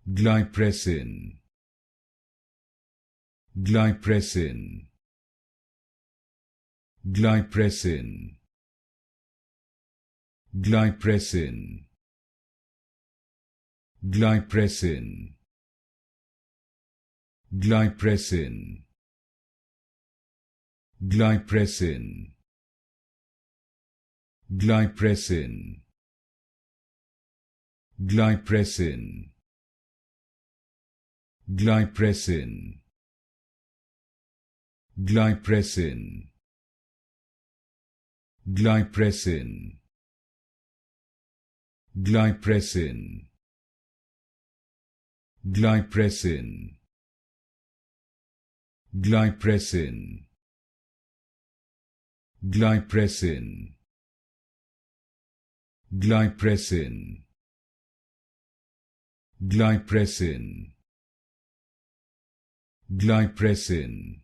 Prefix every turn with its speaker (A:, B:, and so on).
A: Glypressin, Glypressin, Glypressin, Glypressin, Glypressin, Glypressin, Glypressin, Glypressin, Glypressin, Glypressin, Glypressin, Glypressin, Glypressin, Glypressin, Glypressin, Glypressin, Glypressin, Glypressin, Glypressin,